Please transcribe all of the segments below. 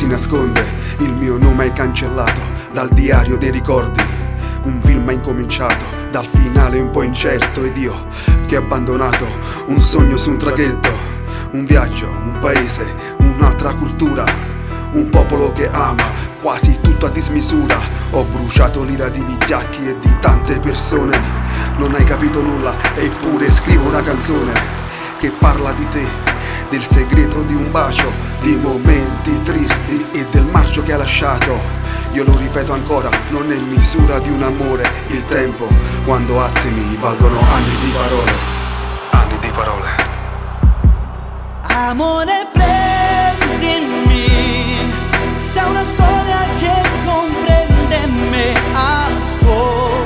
si nasconde, il mio nome hai cancellato dal diario dei ricordi. Un film ha incominciato dal finale un po' incerto, ed io che ho abbandonato un sogno su un traghetto. Un viaggio, un paese, un'altra cultura, un popolo che ama quasi tutto a dismisura. Ho bruciato l'ira di vigliacchi e di tante persone. Non hai capito nulla eppure scrivo una canzone che parla di te, del segreto di un bacio, di momenti tristi e del marcio che ha lasciato. Io lo ripeto ancora, non è misura di un amore il tempo, quando attimi valgono anni di parole. Anni di parole. Amore, prendimi, sei una storia che comprende me, ascoltami.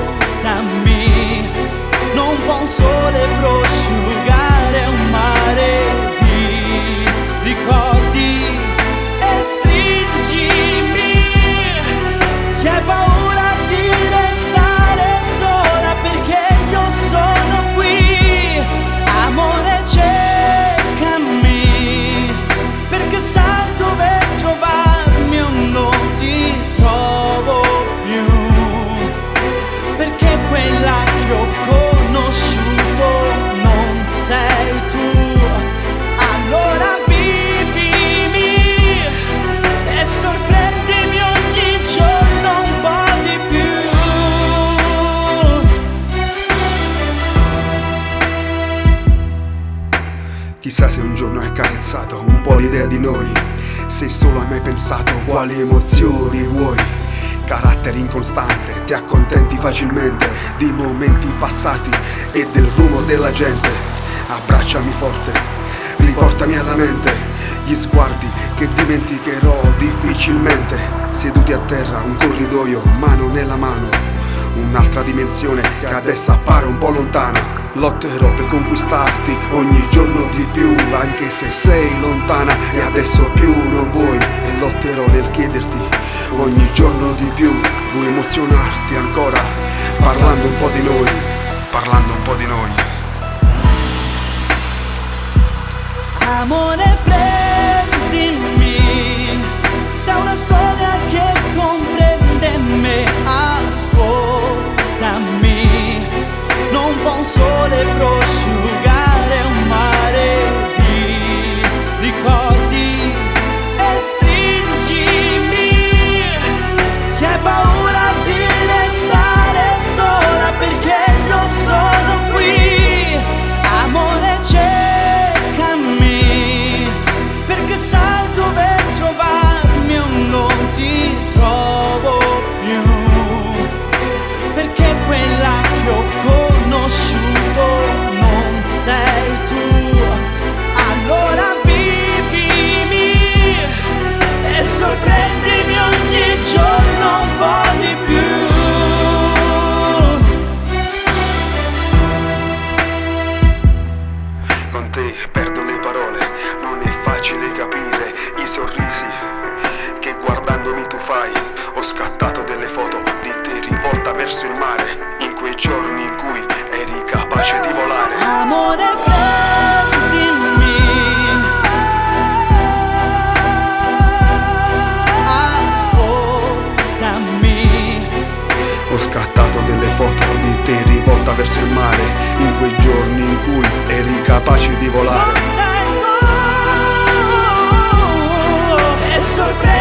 Non può un sole prosciugare un mare di ricordi, e stringimi se hai paura di restare sola, perché io sono qui. Amore, cercami, perché sai dove trovarmi o non ti trovo più, perché quella che ho conosciuto non sei tu. Allora vivimi e sorprendimi ogni giorno un po' di più. Chissà se un giorno hai accarezzato un po' l'idea di noi, se solo hai mai pensato quali emozioni vuoi. Carattere incostante, ti accontenti facilmente di momenti passati e del rumore della gente. Abbracciami forte, riportami alla mente gli sguardi che dimenticherò difficilmente. Seduti a terra, un corridoio, mano nella mano, un'altra dimensione che adesso appare un po' lontana. Lotterò per conquistarti ogni giorno di più, anche se sei lontana e adesso più non vuoi. E lotterò nel chiederti ogni giorno di più. Vuoi emozionarti ancora, parlando un po' di noi, parlando un po' di noi. Amore, prendimi, sei una storia che comprende me, ascoltami. Non può un sole prosciugare un mare di ricordi, e stringimi se hai paura di restare sola, perché io sono qui. Amore, cercami, perché sai dove trovarmi o non ti trovo più, perché quella che ho conosciuto non sei tu. Allora vivimi e sorprendimi ogni giorno un po' di più. Con te perdo le parole, non è facile capire i sorrisi che guardandomi tu fai. Ho scattato delle foto di te rivolta verso il mare, in quei giorni in cui eri capace di volare. Amore, prendimi, ascoltami. Ho scattato delle foto di te rivolta verso il mare, in quei giorni in cui eri capace di volare. Non sei tu, e sorprendimi